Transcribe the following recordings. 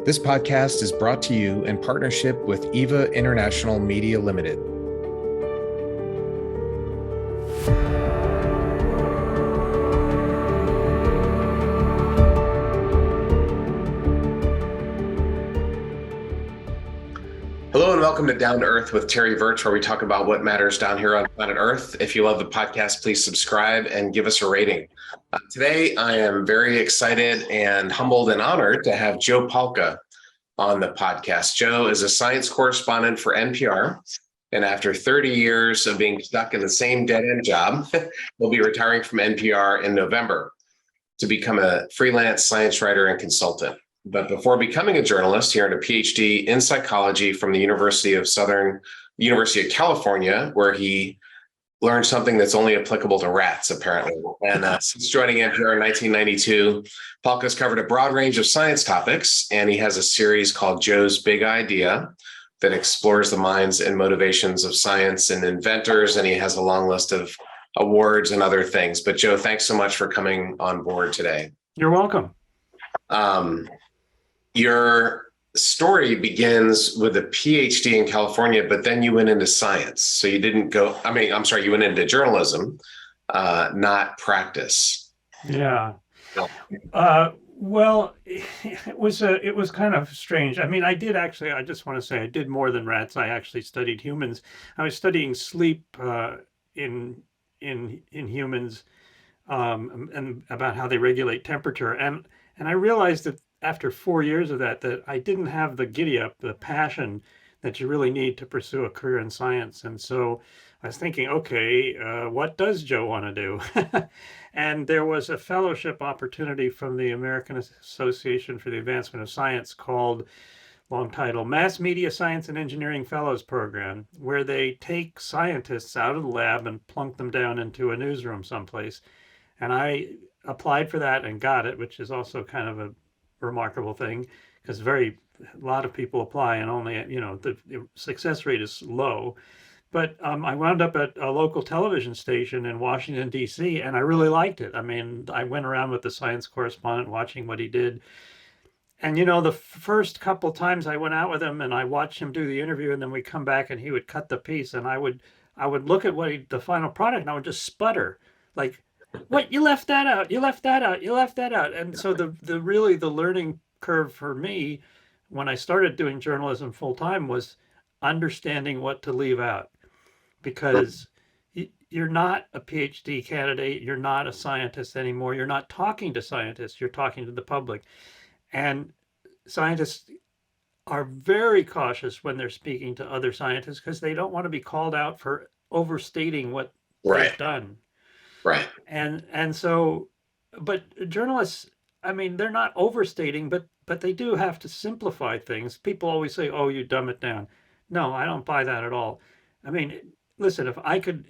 This podcast is brought to you in partnership with EVA International Media Limited. Hello and welcome to Down to Earth with Terry Virch, where we talk about what matters down here on planet Earth. If you love the podcast, please subscribe and give us a rating. Today, I am very excited and humbled and honored to have Joe Palca on the podcast. Joe is a science correspondent for NPR, and after 30 years of being stuck in the same dead-end job, will be retiring from NPR in November to become a freelance science writer and consultant. But before becoming a journalist, he earned a PhD in psychology from the University of California, where he learned something that's only applicable to rats, apparently. And since joining NPR in 1992, Palka's covered a broad range of science topics, and he has a series called Joe's Big Idea that explores the minds and motivations of science and inventors, and he has a long list of awards and other things. But Joe, thanks so much for coming on board today. You're welcome. Your story begins with a PhD in California, but then you went into science. So you didn't go, you went into journalism, not practice. Yeah. Well, it was kind of strange. I just want to say I did more than rats. I actually studied humans. I was studying sleep in humans and about how they regulate temperature. And I realized that after 4 years of that I didn't have the giddy up, the passion that you really need to pursue a career in science. And so I was thinking, okay, what does Joe want to do? And there was a fellowship opportunity from the American Association for the Advancement of Science called, long title, Mass Media Science and Engineering Fellows Program, where they take scientists out of the lab and plunk them down into a newsroom someplace. And I applied for that and got it, which is also kind of a remarkable thing, because a lot of people apply and only, the success rate is low. But I wound up at a local television station in Washington, D.C., and I really liked it. I mean, I went around with the science correspondent watching what he did. And, the first couple times I went out with him and I watched him do the interview, and then we'd come back and he would cut the piece, and I would look at the final product, and I would just sputter, like, what, you left that out, you left that out, you left that out. And so the learning curve for me when I started doing journalism full time was understanding what to leave out, because you're not a PhD candidate, you're not a scientist anymore, you're not talking to scientists, you're talking to the public. And scientists are very cautious when they're speaking to other scientists because they don't want to be called out for overstating what they've done. Right. And so, but journalists, they're not overstating, but they do have to simplify things. People always say, "Oh, you dumb it down." No, I don't buy that at all. Listen, if I could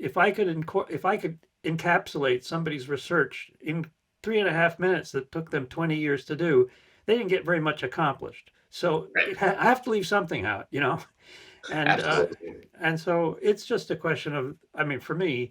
encapsulate somebody's research in 3.5 minutes that took them 20 years to do, they didn't get very much accomplished. So I have to leave something out, And so it's just a question of, for me,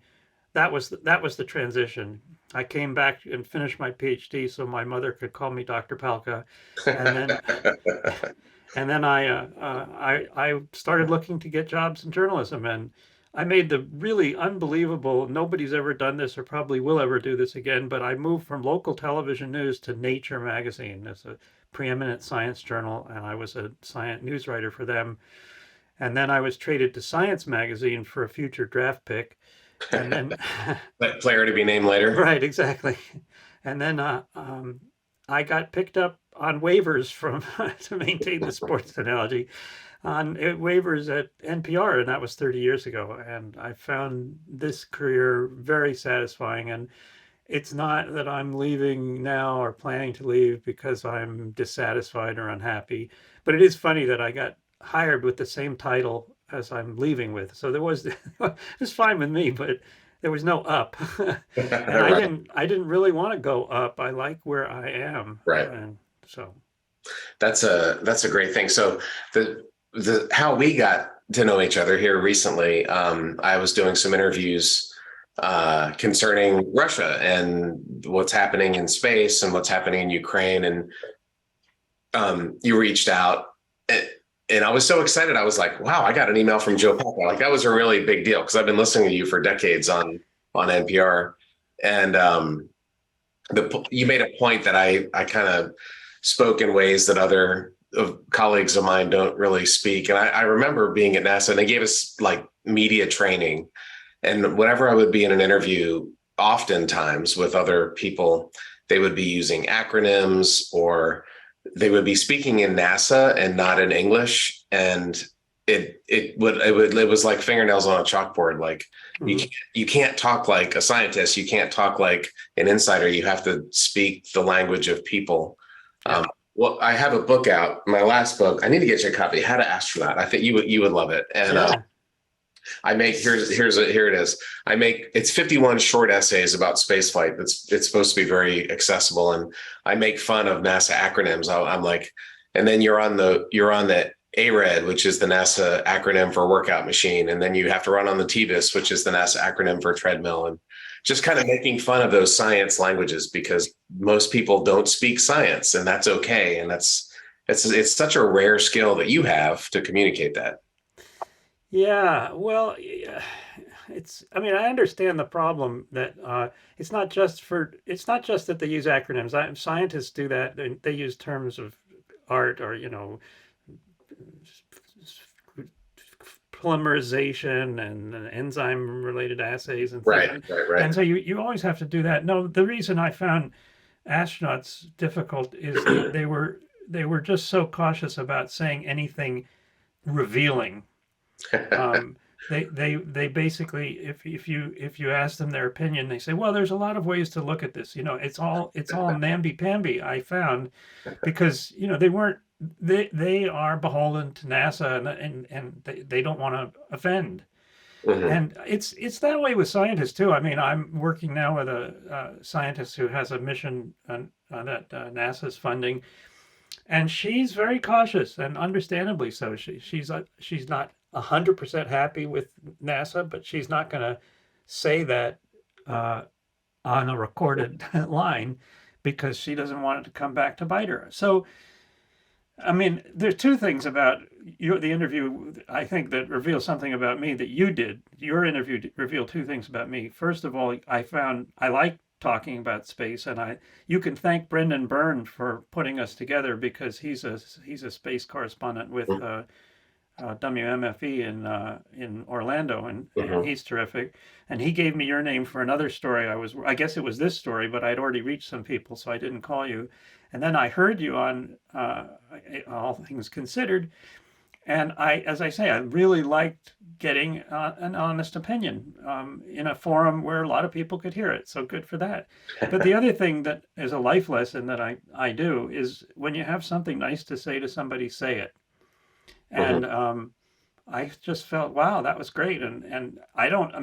that was the transition. I came back and finished my PhD so my mother could call me Dr. Palka, and then I started looking to get jobs in journalism, and I made the really unbelievable, nobody's ever done this or probably will ever do this again, but I moved from local television news to Nature magazine as a preeminent science journal, and I was a science news writer for them. And then I was traded to Science magazine for a future draft pick. And then that player to be named later. Right, exactly. And then I got picked up on waivers from to maintain the sports analogy on waivers at NPR, and that was 30 years ago. And I found this career very satisfying. And it's not that I'm leaving now or planning to leave because I'm dissatisfied or unhappy, but it is funny that I got hired with the same title as I'm leaving with. So it was fine with me, but there was no up. And I didn't really want to go up. I like where I am. Right. And so that's a great thing. So how we got to know each other here recently, I was doing some interviews concerning Russia and what's happening in space and what's happening in Ukraine. And you reached out, and I was so excited. I was like, wow, I got an email from Joe Palca. Like that was a really big deal because I've been listening to you for decades on NPR. And you made a point that I kind of spoke in ways that other colleagues of mine don't really speak. And I remember being at NASA and they gave us like media training. And whenever I would be in an interview, oftentimes with other people, they would be using acronyms or they would be speaking in NASA and not in English. And it was like fingernails on a chalkboard. Like you can't talk like a scientist. You can't talk like an insider. You have to speak the language of people. Yeah. Well, I have a book out, my last book. I need to get you a copy. How to Astronaut. I think you would love it. And I make here it is. It's 51 short essays about spaceflight. It's supposed to be very accessible, and I make fun of NASA acronyms. I'm like, and then you're on the ARED, which is the NASA acronym for workout machine, and then you have to run on the TBIS, which is the NASA acronym for treadmill, and just kind of making fun of those science languages because most people don't speak science, and that's okay. And it's such a rare skill that you have to communicate that. Yeah, well, I mean, I understand the problem that it's not just that they use acronyms. Scientists do that. They use terms of art or, polymerization and enzyme related assays and things. Right. And so you always have to do that. No, the reason I found astronauts difficult is they were just so cautious about saying anything revealing. They basically, if you ask them their opinion, they say, well, there's a lot of ways to look at this. It's all namby-pamby, I found, because they are beholden to NASA and they don't want to offend. And it's that way with scientists too. I mean, I'm working now with a scientist who has a mission that NASA's funding, and she's very cautious, and understandably so. She's not 100% happy with NASA, but she's not going to say that on a recorded line because she doesn't want it to come back to bite her. So, I mean, there's two things about the interview, I think, that reveal something about me that you did. Your interview revealed two things about me. First of all, I found I like talking about space, and you can thank Brendan Byrne for putting us together because he's a space correspondent with WMFE in Orlando, and he's terrific. And he gave me your name for another story. I guess it was this story, but I'd already reached some people, so I didn't call you. And then I heard you on All Things Considered, and as I say, I really liked getting an honest opinion in a forum where a lot of people could hear it. So good for that. But the other thing that is a life lesson that I do is when you have something nice to say to somebody, say it. And I just felt, wow, that was great. And I don't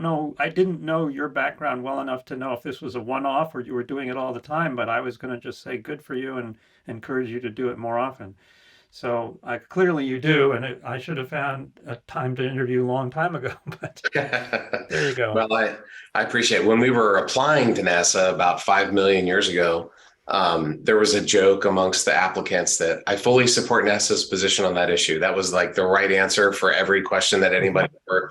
know, I didn't know your background well enough to know if this was a one-off or you were doing it all the time, but I was going to just say good for you and encourage you to do it more often. So clearly you do, and I should have found a time to interview a long time ago, but there you go. Well, I appreciate it. When we were applying to NASA about 5 million years ago, there was a joke amongst the applicants that I fully support NASA's position on that issue. That was like the right answer for every question that anybody ever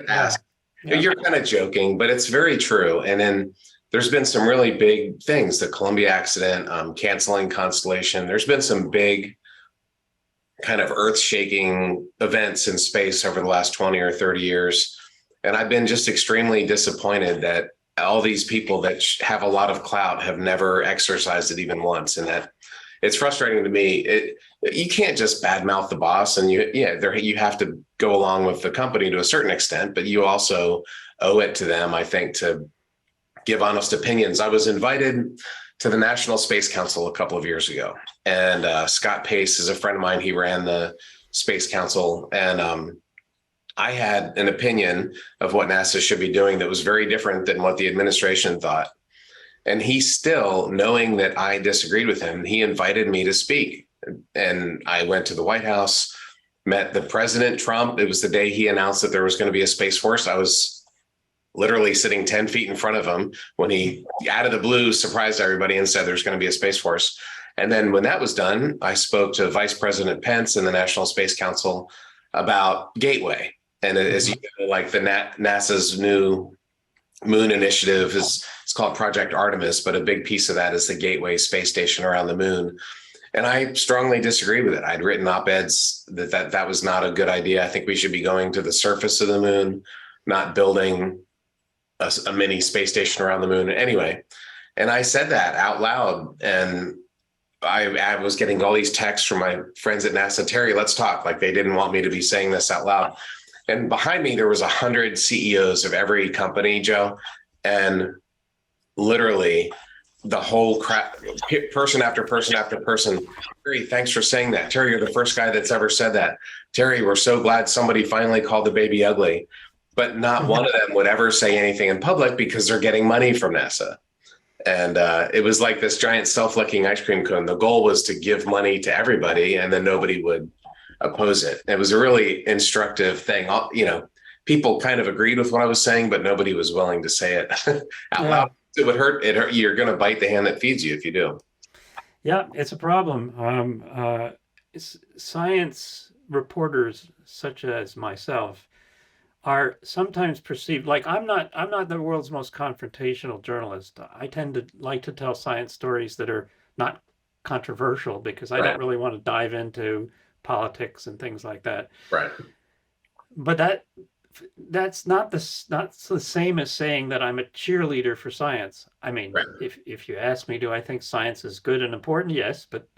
asked. Yeah. You're kind of joking, but it's very true. And then there's been some really big things, the Columbia accident, canceling Constellation. There's been some big kind of earth-shaking events in space over the last 20 or 30 years. And I've been just extremely disappointed that all these people that have a lot of clout have never exercised it even once. And that it's frustrating to me. You can't just badmouth the boss, and you have to go along with the company to a certain extent, but you also owe it to them, I think, to give honest opinions. I was invited to the National Space Council a couple of years ago, and Scott Pace is a friend of mine. He ran the Space Council, and I had an opinion of what NASA should be doing that was very different than what the administration thought. And he still, knowing that I disagreed with him, he invited me to speak. And I went to the White House, met the President Trump. It was the day he announced that there was going to be a Space Force. I was literally sitting 10 feet in front of him when he, out of the blue, surprised everybody and said there's going to be a Space Force. And then when that was done, I spoke to Vice President Pence and the National Space Council about Gateway. And as you know, like the NASA's new moon initiative it's called Project Artemis, but a big piece of that is the Gateway space station around the moon. And I strongly disagree with it. I'd written op-eds that was not a good idea. I think we should be going to the surface of the moon, not building a mini space station around the moon. Anyway, and I said that out loud, and I was getting all these texts from my friends at NASA, Terry, let's talk. Like they didn't want me to be saying this out loud. And behind me, there was 100 CEOs of every company, Joe, and literally the whole crap, person after person after person. Terry, thanks for saying that. Terry, you're the first guy that's ever said that. Terry, we're so glad somebody finally called the baby ugly. But not one of them would ever say anything in public because they're getting money from NASA. And it was like this giant self-licking ice cream cone. The goal was to give money to everybody, and then nobody would oppose it. It was a really instructive thing. People kind of agreed with what I was saying, but nobody was willing to say it out loud. It would hurt. You're going to bite the hand that feeds you if you do. Yeah, it's a problem. Science reporters such as myself are sometimes perceived like I'm not the world's most confrontational journalist. I tend to like to tell science stories that are not controversial because I don't really want to dive into politics and things like that. Right. But that's not the same as saying that I'm a cheerleader for science. I mean, if you ask me, do I think science is good and important? Yes, but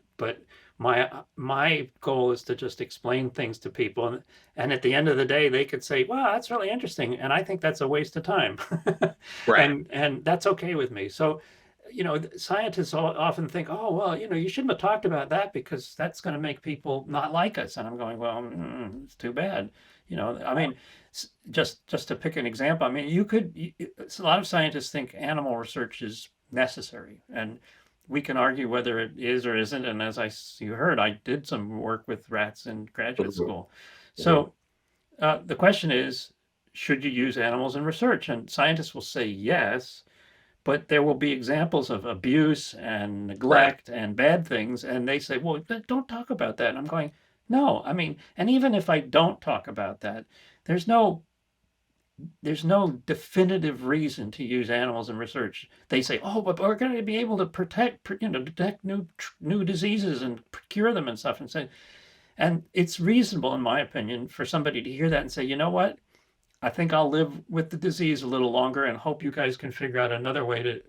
my goal is to just explain things to people, and at the end of the day, they could say, "Wow, that's really interesting," and I think that's a waste of time, and that's okay with me. So, scientists often think, "Oh, well, you shouldn't have talked about that because that's going to make people not like us," and I'm going, "Well, it's too bad." I mean, just to pick an example, I mean, a lot of scientists think animal research is necessary, and we can argue whether it is or isn't. And as you heard, I did some work with rats in graduate school. So the question is, should you use animals in research? And scientists will say yes, but there will be examples of abuse and neglect and bad things. And they say, well, don't talk about that. And I'm going, no, I mean, and even if I don't talk about that, there's no definitive reason to use animals in research. They say, oh, but we're going to be able to detect new diseases and cure them and stuff. And it's reasonable, in my opinion, for somebody to hear that and say, you know what? I think I'll live with the disease a little longer and hope you guys can figure out another way to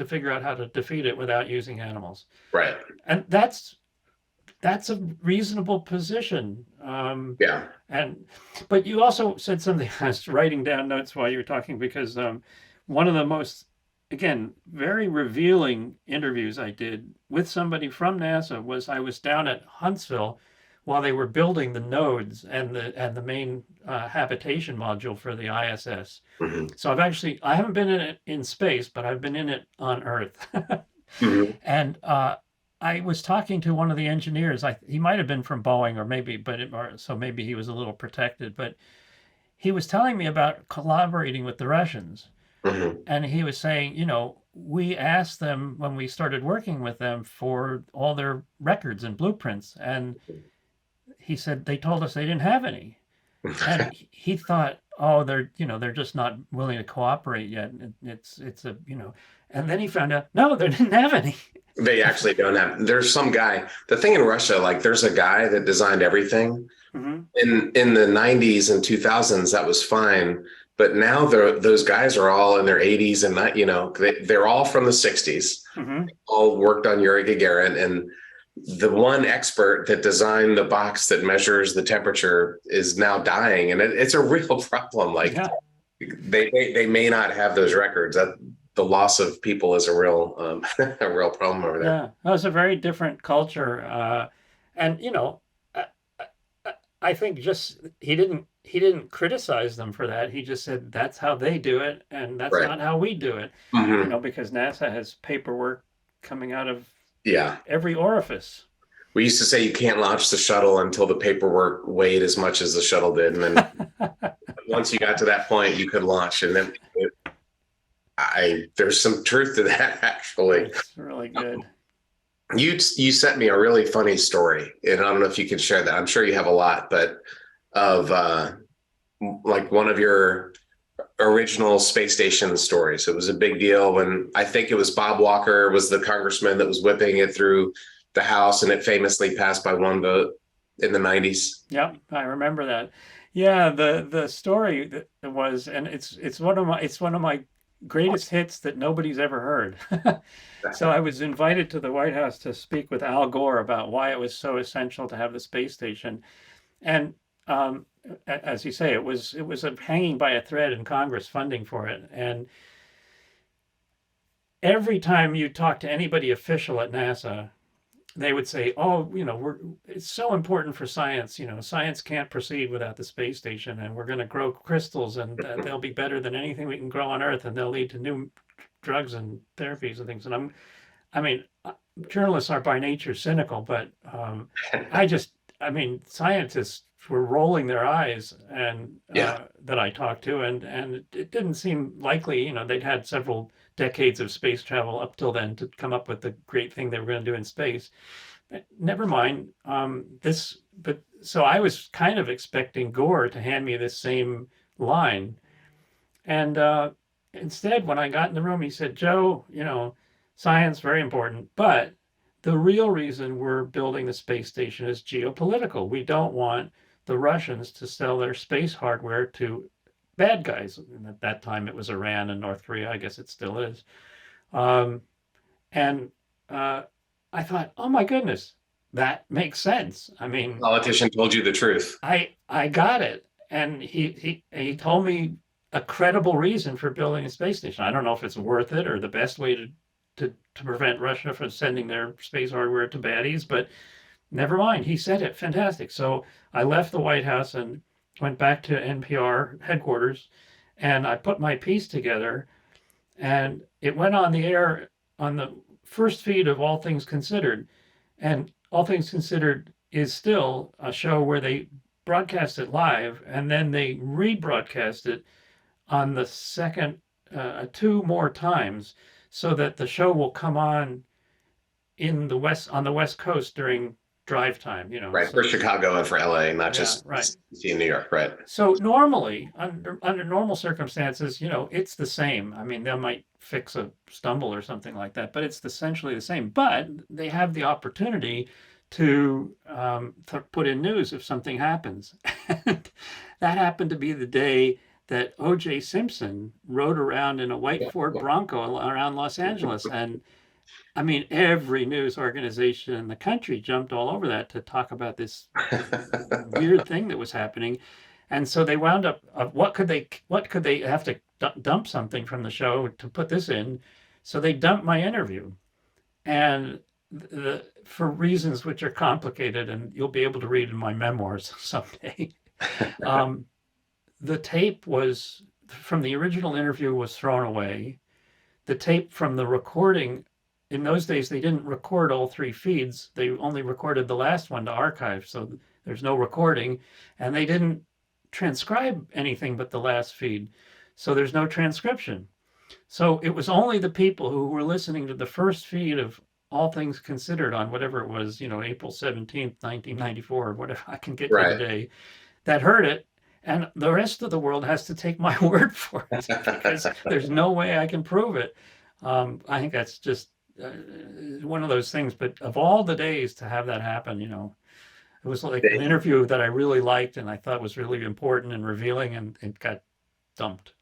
figure out how to defeat it without using animals. Right. And that's a reasonable position. But you also said something. I was writing down notes while you were talking because one of the most, again, very revealing interviews I did with somebody from NASA was I was down at Huntsville while they were building the nodes and the main habitation module for the ISS. So I haven't been in it in space, but I've been in it on Earth. And I was talking to one of the engineers. He might have been from Boeing, so maybe he was a little protected. But he was telling me about collaborating with the Russians, and he was saying, we asked them when we started working with them for all their records and blueprints, and he said they told us they didn't have any, and he thought, oh, they're just not willing to cooperate yet. And then he found out, no, they didn't have any. They actually don't have. There's some guy. The thing in Russia, like there's a guy that designed everything. In the 90s and 2000s, that was fine. But now those guys are all in their 80s and not, they're all from the 60s. All worked on Yuri Gagarin, and the one expert that designed the box that measures the temperature is now dying, and it's a real problem. Like they may not have those records. The loss of people is a real problem over there. Yeah, that was a very different culture, and I think just he didn't criticize them for that. He just said that's how they do it, and that's not how we do it. Because NASA has paperwork coming out of every orifice. We used to say you can't launch the shuttle until the paperwork weighed as much as the shuttle did, and then once you got to that point, you could launch, and then. There's some truth to that, actually. It's really good. You sent me a really funny story, and I don't know if you can share that. I'm sure you have a lot, but of like one of your original space station stories. It was a big deal when I think it was Bob Walker was the congressman that was whipping it through the House, and it famously passed by one vote in the 90s. Yep, I remember that. Yeah, the story that was, and it's one of my greatest hits that nobody's ever heard. So I was invited to the White House to speak with Al Gore about why it was so essential to have the space station. And as you say, it was hanging by a thread in Congress funding for it. And every time you talk to anybody official at NASA, they would say, "Oh, it's so important for science. Science can't proceed without the space station, and we're going to grow crystals, and they'll be better than anything we can grow on Earth, and they'll lead to new drugs and therapies and things." And I mean, journalists are by nature cynical, but I mean, scientists were rolling their eyes, and Yeah, that I talked to, and it didn't seem likely. They'd had several decades of space travel up till then to come up with the great thing they were going to do in space. Never mind this, but so I was kind of expecting Gore to hand me this same line, and instead, when I got in the room, he said, "Joe, science very important, but the real reason we're building the space station is geopolitical. We don't want the Russians to sell their space hardware to bad guys." And at that time, it was Iran and North Korea. I guess it still is. Um, and I thought, oh my goodness, that makes sense. I mean, politician told you the truth. I got it, and he told me a credible reason for building a space station. I don't know if it's worth it or the best way to prevent Russia from sending their space hardware to baddies, but never mind. He said it. Fantastic. So I left the White House and went back to NPR headquarters, and I put my piece together, and it went on the air on the first feed of All Things Considered. And All Things Considered is still a show where they broadcast it live, and then they rebroadcast it on the second two more times, so that the show will come on on the West Coast during drive time. Right, So for Chicago and for LA, not yeah, just right. in New York, right? So normally, under normal circumstances, it's the same. I mean, they might fix a stumble or something like that, but it's essentially the same. But they have the opportunity to put in news if something happens. And that happened to be the day that O.J. Simpson rode around in a white Ford Bronco around Los Angeles. And I mean, every news organization in the country jumped all over that to talk about this weird thing that was happening. And so they wound up, what could they have to dump something from the show to put this in? So they dumped my interview. And for reasons which are complicated, and you'll be able to read in my memoirs someday, the tape was from the original interview was thrown away. The tape from the recording, in those days, they didn't record all three feeds. They only recorded the last one to archive. So there's no recording, and they didn't transcribe anything but the last feed. So there's no transcription. So it was only the people who were listening to the first feed of All Things Considered on whatever it was, April 17th, 1994, or whatever I can get to Right. the day, that heard it. And the rest of the world has to take my word for it because there's no way I can prove it. I think that's just one of those things. But of all the days to have that happen, it was like an interview that I really liked and I thought was really important and revealing, and it got dumped.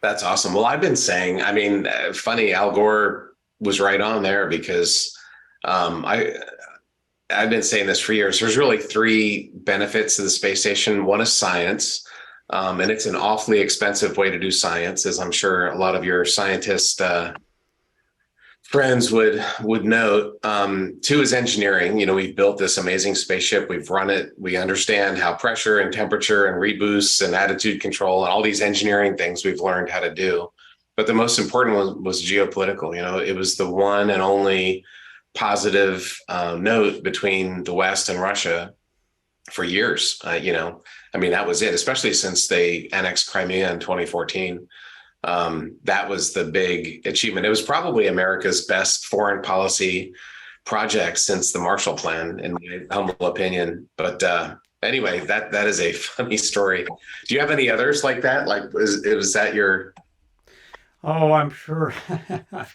That's awesome. Well, I've been saying, I mean, funny, Al Gore was right on there because I've been saying this for years. There's really three benefits of the space station. One is science, and it's an awfully expensive way to do science, as I'm sure a lot of your scientist friends would note. Two is engineering. We've built this amazing spaceship. We've run it. We understand how pressure and temperature and reboosts and attitude control and all these engineering things we've learned how to do. But the most important one was geopolitical. It was the one and only positive note between the West and Russia for years. I mean, that was it, especially since they annexed Crimea in 2014. That was the big achievement. It was probably America's best foreign policy project since the Marshall Plan, in my humble opinion. But anyway, that is a funny story. Do you have any others like that? Like, was that your? Oh, I'm sure.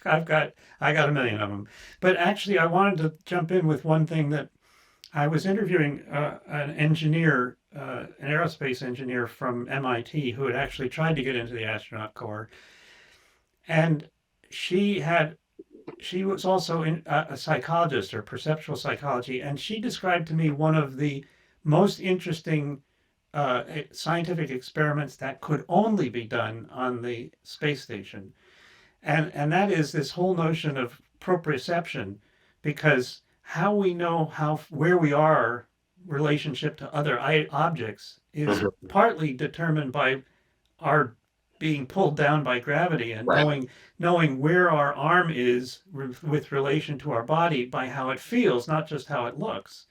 I got a million of them. But actually, I wanted to jump in with one thing that I was interviewing an engineer, an aerospace engineer from MIT who had actually tried to get into the astronaut corps, and she had she was also a psychologist or perceptual psychology, and she described to me one of the most interesting scientific experiments that could only be done on the space station, and that is this whole notion of proprioception, because how we know how where we are relationship to other objects is Mhm. partly determined by our being pulled down by gravity and Right. knowing where our arm is with relation to our body by how it feels, not just how it looks.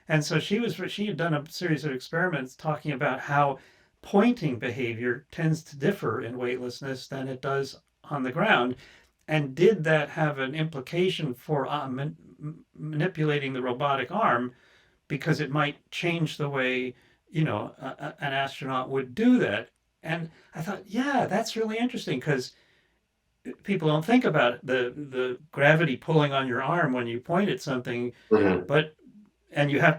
And so she had done a series of experiments talking about how pointing behavior tends to differ in weightlessness than it does on the ground. And did that have an implication for manipulating the robotic arm, because it might change the way, an astronaut would do that? And I thought, yeah, that's really interesting, because people don't think about the gravity pulling on your arm when you point at something, Mhm. but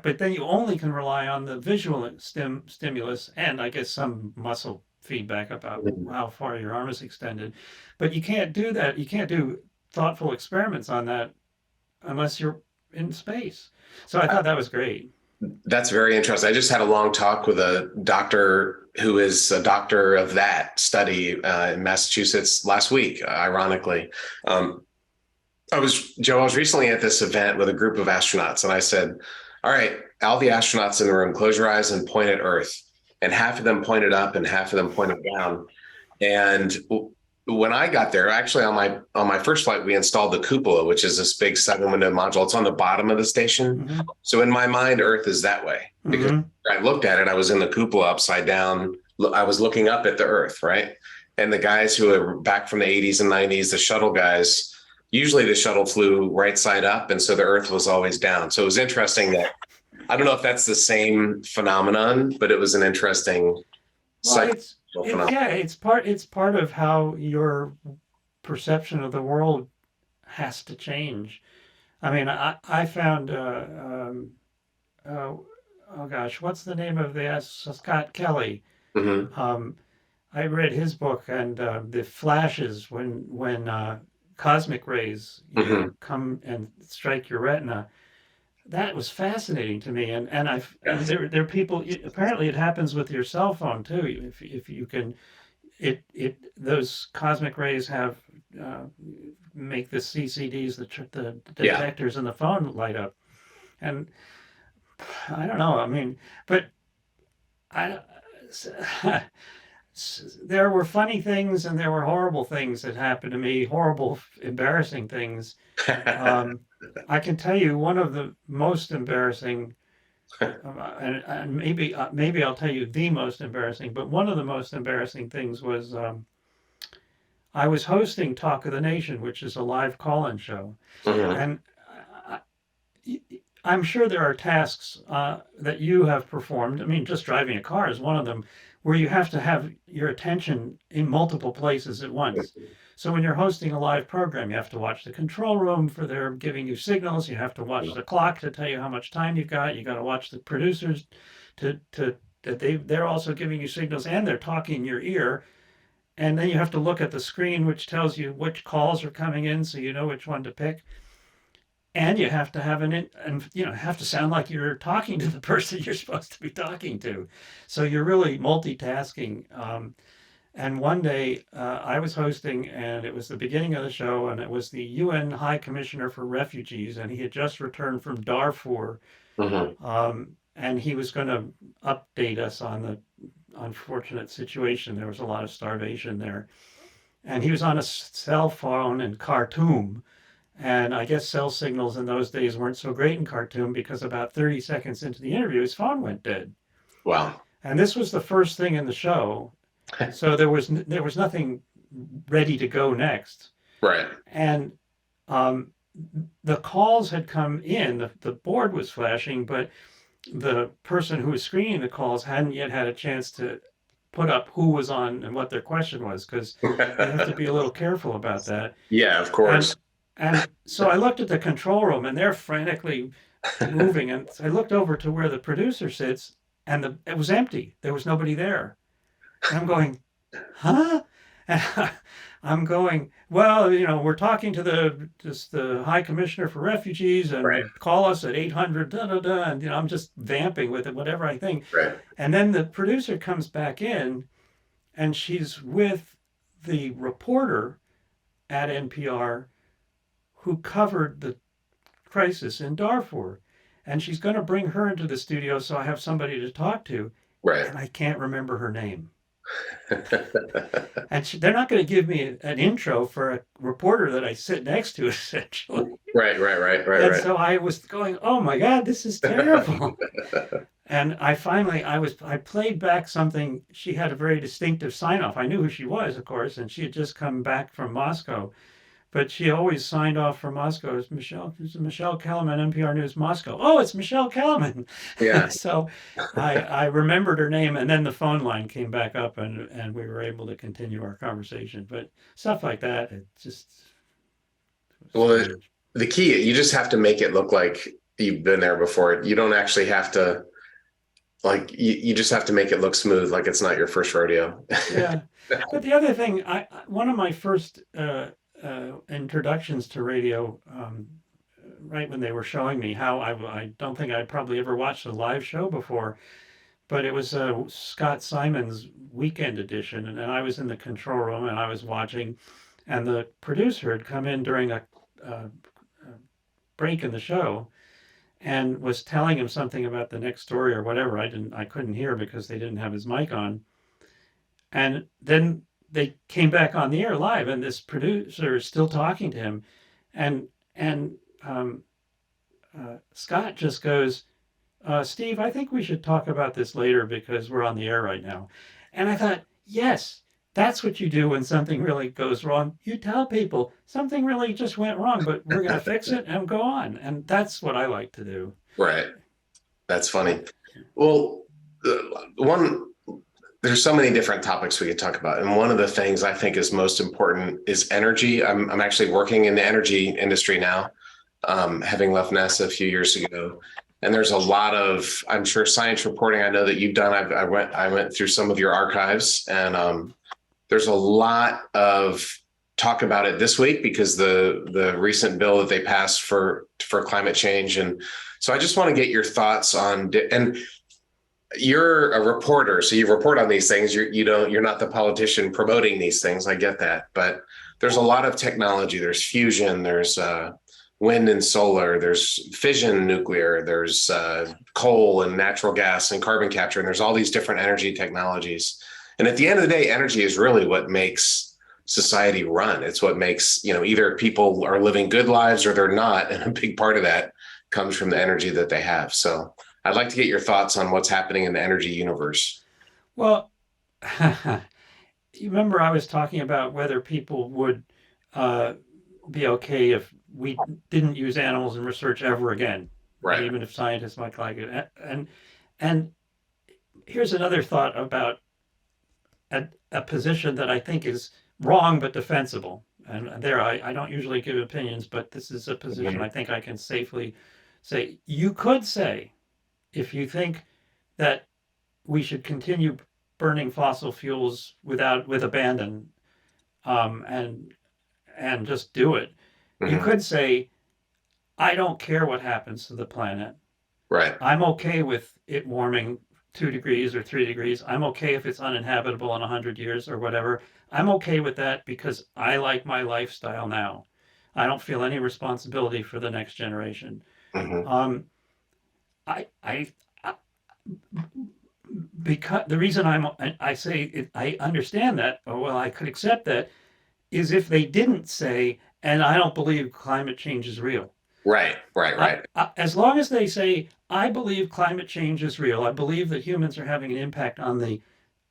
but then you only can rely on the visual stimulus and I guess some muscle feedback about Mhm. how far your arm is extended. But you can't do that. You can't do thoughtful experiments on that unless you're in space. So I thought that was great. That's very interesting. I just had a long talk with a doctor who is a doctor of that study in Massachusetts last week, ironically. Um, Joe, I was recently at this event with a group of astronauts, and I said, all right, all the astronauts in the room, close your eyes and point at Earth. And half of them pointed up and half of them pointed down. And when I got there, actually on my first flight, we installed the cupola, which is this big 7-window module. It's on the bottom of the station. Mm-hmm. So in my mind, Earth is that way, because Mm-hmm. I looked at it. I was in the cupola upside down. I was looking up at the Earth, right? And the guys who are back from the 80s and 90s, the shuttle guys, usually the shuttle flew right side up, and so the Earth was always down. So it was interesting that I don't know if that's the same phenomenon, but it was an interesting Well, psychological phenomenon. yeah, it's part of how your perception of the world has to change. I mean, I found uh, oh gosh, what's the name of the Scott Kelly? Mm-hmm. Um, I read his book, and the flashes when cosmic rays, Mm-hmm. come and strike your retina. That was fascinating to me, and Yes. there are people. Apparently, it happens with your cell phone too. If you can, it those cosmic rays have uh, make the CCDs, the Yeah. detectors in the phone light up, and I don't know. I mean, but I. There were funny things and there were horrible things that happened to me, horrible, embarrassing things. Um, I can tell you one of the most embarrassing, and maybe I'll tell you the most embarrassing, but one of the most embarrassing things was I was hosting Talk of the Nation, which is a live call-in show, Mhm. and I, I'm sure there are tasks that you have performed. I mean, just driving a car is one of them, where you have to have your attention in multiple places at once. So when you're hosting a live program, you have to watch the control room for their giving you signals. You have to watch the clock to tell you how much time you've got. You got to watch the producers to that they're also giving you signals and they're talking in your ear. And then you have to look at the screen, which tells you which calls are coming in, so you know which one to pick. And you have to have and have to sound like you're talking to the person you're supposed to be talking to. So you're really multitasking. And one day I was hosting, and it was the beginning of the show, and it was the UN High Commissioner for Refugees, and he had just returned from Darfur, Mhm. and he was going to update us on the unfortunate situation. There was a lot of starvation there, and he was on a cell phone in Khartoum. And I guess cell signals in those days weren't so great in Khartoum, because about 30 seconds into the interview, his phone went dead. Wow. And this was the first thing in the show. So there was nothing ready to go next. Right. And um, the calls had come in, the board was flashing, but the person who was screening the calls hadn't yet had a chance to put up who was on and what their question was, because you have to be a little careful about that. Yeah, of And course. and so I looked at the control room and they're frantically moving, and I looked over to where the producer sits, and it was empty. There was nobody there. And I'm going, huh? And I'm going, well, we're talking to the High Commissioner for Refugees, Right, and call us at 800, da da da. And I'm just vamping with it, whatever I think. right. And then the producer comes back in, and she's with the reporter at NPR who covered the crisis in Darfur. And she's going to bring her into the studio so I have somebody to talk to. Right. And I can't remember her name. And they're not going to give me an intro for a reporter that I sit next to, essentially. Right. And so I was going, oh my God, this is terrible. And I played back something. She had a very distinctive sign off. I knew who she was, of course, and she had just come back from Moscow. But she always signed off from Moscow as Michelle Kellerman, NPR News Moscow. Oh, it's Michelle Kellerman. Yeah. So I remembered her name, and then the phone line came back up, and we were able to continue our conversation. But stuff like that, it just. Well, the key, you just have to make it look like you've been there before. You don't actually have to, like, you just have to make it look smooth, like it's not your first rodeo. Yeah. But the other thing, one of my first introductions to radio, right when they were showing me how I don't think I'd probably ever watched a live show before, but it was Scott Simon's weekend edition, and I was in the control room and I was watching, and the producer had come in during a break in the show and was telling him something about the next story or whatever. I couldn't hear because they didn't have his mic on. And then they came back on the air live, and this producer is still talking to him, and Scott just goes, Steve, I think we should talk about this later because we're on the air right now. And I thought, yes, that's what you do when something really goes wrong. You tell people something really just went wrong, but we're going to fix it and go on. And that's what I like to do. Right. That's funny. Well, there's so many different topics we could talk about. And one of the things I think is most important is energy. I'm actually working in the energy industry now, having left NASA a few years ago. And there's a lot of, I'm sure, science reporting I know that you've done. I went through some of your archives, and there's a lot of talk about it this week because the recent bill that they passed for climate change. And so I just want to get your thoughts on, and you're a reporter, so you report on these things. You're not the politician promoting these things. I get that, but there's a lot of technology. There's fusion. There's wind and solar. There's fission, nuclear. There's coal and natural gas and carbon capture. And there's all these different energy technologies. And at the end of the day, energy is really what makes society run. It's what makes, either people are living good lives or they're not. And a big part of that comes from the energy that they have. So I'd like to get your thoughts on what's happening in the energy universe. Well, you remember I was talking about whether people would be okay if we didn't use animals in research ever again, Right. even if scientists might like it. And here's another thought about a position that I think is wrong but defensible. And there, I don't usually give opinions, but this is a position I think I can safely say. You could say, if you think that we should continue burning fossil fuels with abandon, and just do it, you could say, I don't care what happens to the planet. Right. I'm okay with it warming 2 degrees or 3 degrees. I'm okay if it's uninhabitable in 100 years or whatever. I'm okay with that because I like my lifestyle now. I don't feel any responsibility for the next generation. Mm-hmm. Because the reason I say I understand that, or well, I could accept that, is if they didn't say, and I don't believe climate change is real. Right. As long as they say, I believe climate change is real, I believe that humans are having an impact on the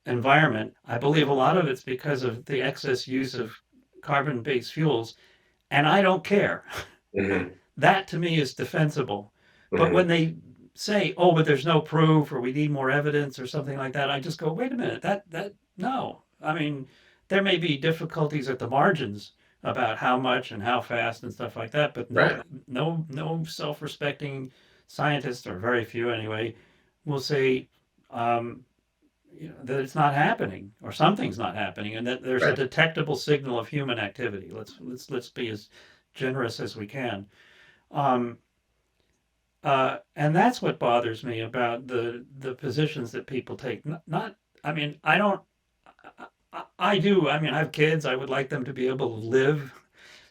environment, I believe a lot of it's because of the excess use of carbon-based fuels, and I don't care. Hmm. That to me is defensible. But when Hmm. they say, "Oh, but there's no proof," or "We need more evidence," or something like that, I just go, "Wait a minute, that no." I mean, there may be difficulties at the margins about how much and how fast and stuff like that, but Right. no self-respecting scientist, or very few anyway, will say, um, that it's not happening or something's not happening, and that there's a Right. detectable signal of human activity. Let's be as generous as we can. Um, and that's what bothers me about the positions that people take. Not, I mean, I don't. I do. I mean, I have kids. I would like them to be able to live.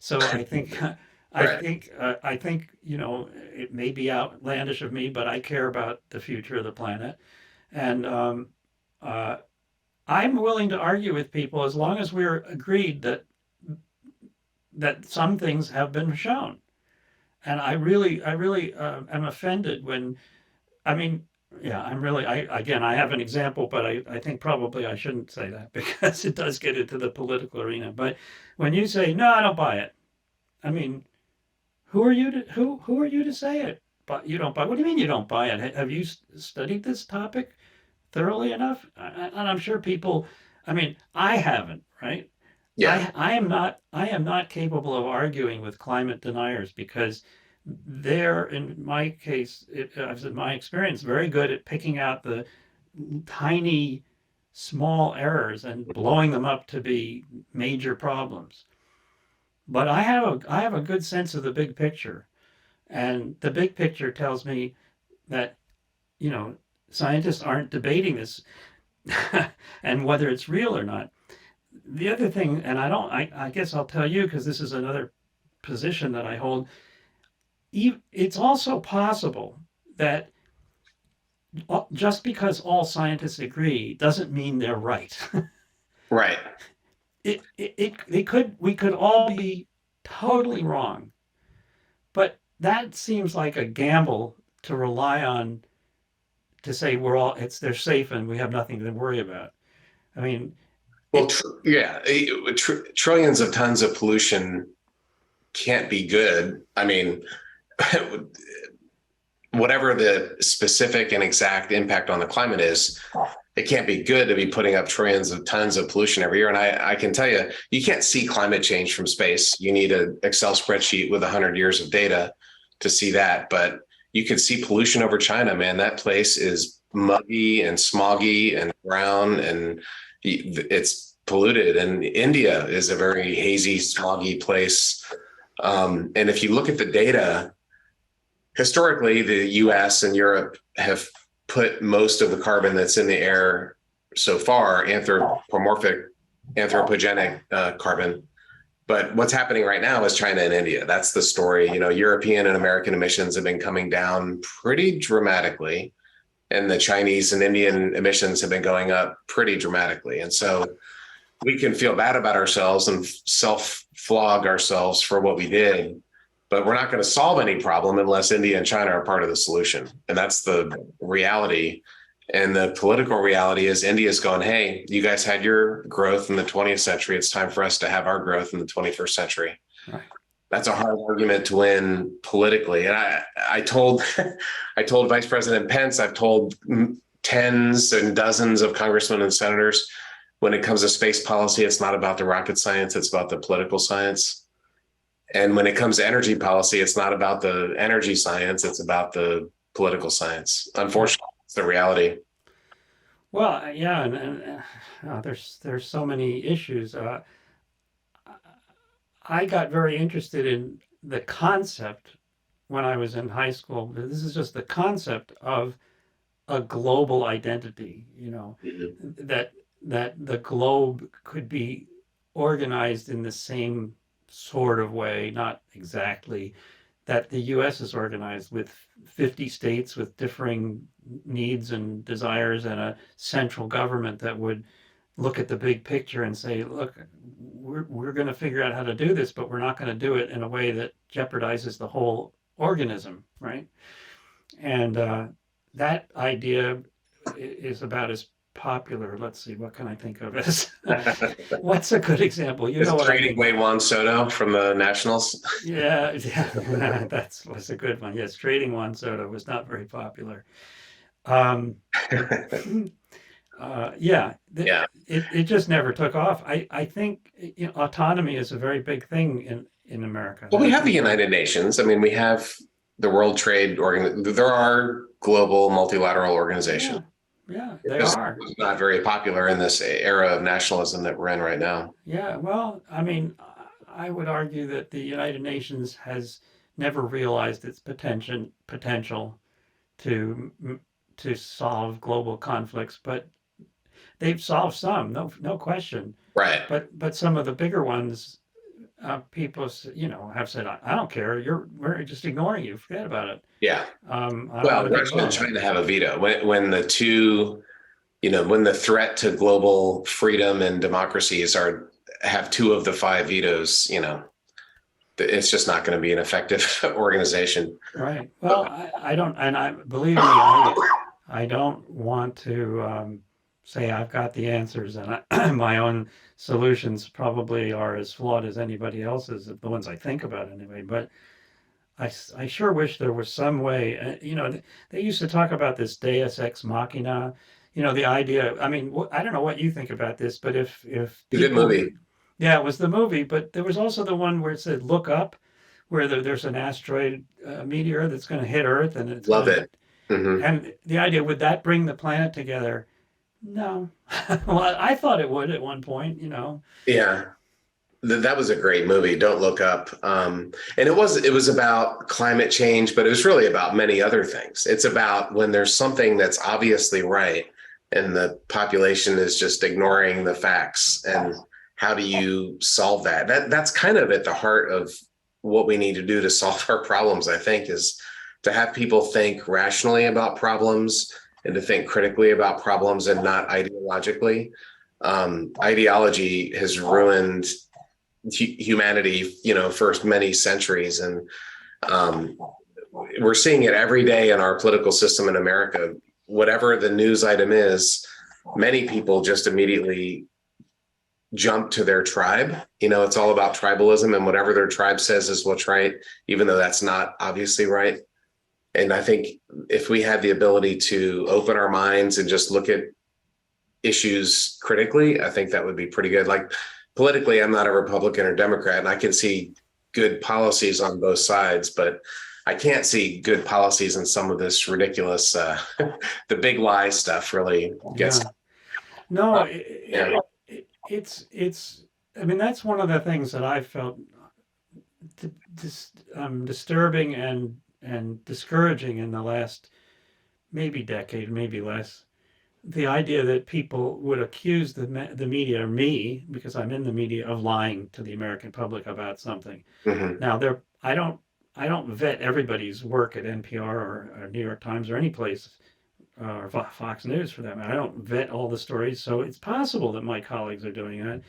So I think, Right. I think, it may be outlandish of me, but I care about the future of the planet, and uh, I'm willing to argue with people as long as we're agreed that some things have been shown. And I really am offended when, I mean, yeah, I'm really, again, I have an example, but I think probably I shouldn't say that because it does get into the political arena. But when you say, no, I don't buy it, I mean, who are you to say it? But you don't buy. What do you mean you don't buy it? Have you studied this topic thoroughly enough? And I'm sure people. I mean, I haven't. Right? Yeah. I am not capable of arguing with climate deniers because they're, in my case, I've in my experience, very good at picking out the tiny, small errors and blowing them up to be major problems. But I have a good sense of the big picture, and the big picture tells me that, you know scientists aren't debating this and whether it's real or not. The other thing, and I guess I'll tell you because this is another position that I hold. It's also possible that just because all scientists agree doesn't mean they're right. Right. We could all be totally wrong, but that seems like a gamble to rely on to say they're safe and we have nothing to worry about. I mean, Well, it yeah, trillions of tons of pollution can't be good. I mean, whatever the specific and exact impact on the climate is, it can't be good to be putting up trillions of tons of pollution every year. And I can tell you, you can't see climate change from space. You need an Excel spreadsheet with 100 years of data to see that. But you can see pollution over China, man. That place is muggy and smoggy and brown, and it's polluted. And India is a very hazy, smoggy place. And if you look at the data, historically, the US and Europe have put most of the carbon that's in the air so far, anthropogenic carbon. But what's happening right now is China and India. That's the story. European and American emissions have been coming down pretty dramatically, and the Chinese and Indian emissions have been going up pretty dramatically. And so we can feel bad about ourselves and self flog ourselves for what we did, but we're not going to solve any problem unless India and China are part of the solution. And that's the reality. And the political reality is India's going, hey, you guys had your growth in the 20th century. It's time for us to have our growth in the 21st century. Right. That's a hard argument to win politically. And I told I told Vice President Pence, I've told tens and dozens of congressmen and senators, when it comes to space policy, it's not about the rocket science, it's about the political science. And when it comes to energy policy, it's not about the energy science, it's about the political science. Unfortunately, it's the reality. Well, yeah, there's so many issues. I got very interested in the concept when I was in high school. This is just the concept of a global identity. Mhm. That the globe could be organized in the same sort of way, not exactly, that the US is organized with 50 states with differing needs and desires, and a central government that would look at the big picture and say, look, we're going to figure out how to do this, but we're not going to do it in a way that jeopardizes the whole organism, right? And that idea is about as popular. Let's see, what can I think of as what's a good example? You Is know it what I trading mean? Wade Juan Soto from the Nationals? Yeah, yeah, that was a good one. Yes, trading Juan Soto was not very popular. Um, yeah, Yeah. it just never took off. I think autonomy is a very big thing in America. Well, we That have the people, United Nations. I mean, we have the World Trade Organization. There are global multilateral organizations. yeah, yeah, It's they just are. not very popular in this era of nationalism that we're in right now. Yeah, well, I mean, I would argue that the United Nations has never realized its potential to to solve global conflicts, but they've solved some, no question. Right. But some of the bigger ones, people have said, I don't care. We're just ignoring you. Forget about it. Yeah. I don't want Well, to get Russia and involved. China have a veto. When the two, when the threat to global freedom and democracies have two of the five vetoes, it's just not going to be an effective organization. Right. Well, I don't, and I believe me, I don't want to say I've got the answers, and my own solutions probably are as flawed as anybody else's, the ones I think about anyway. But I sure wish there was some way. They used to talk about this Deus ex machina. The idea. I mean, I don't know what you think about this, but if It's a good people, movie. yeah, it was the movie, but there was also the one where it said "Look up," where there's an asteroid meteor that's going to hit Earth, and it's Love going to. it. Hmm. And the idea, would that bring the planet together? No. Well, I thought it would at one point. Yeah. That was a great movie. Don't Look Up. And it was about climate change, but it was really about many other things. It's about when there's something that's obviously right and the population is just ignoring the facts, and how do you solve that? That's kind of at the heart of what we need to do to solve our problems, I think, is to have people think rationally about problems and to think critically about problems and not ideologically. Ideology has ruined humanity, for many centuries. And um, we're seeing it every day in our political system in America. Whatever the news item is, many people just immediately jump to their tribe. It's all about tribalism, and whatever their tribe says is what's right, even though that's not obviously right. And I think if we had the ability to open our minds and just look at issues critically, I think that would be pretty good. Like, politically, I'm not a Republican or Democrat, and I can see good policies on both sides, but I can't see good policies in some of this ridiculous, the big lie stuff really gets. Yeah. No, Yeah. it's. I mean, that's one of the things that I felt disturbing and discouraging in the last maybe decade, maybe less. The idea that people would accuse the media, or me, because I'm in the media, of lying to the American public about something. Mhm. Now, I don't vet everybody's work at NPR or New York Times or any place, or Fox News for that matter. I don't vet all the stories, so it's possible that my colleagues are doing that,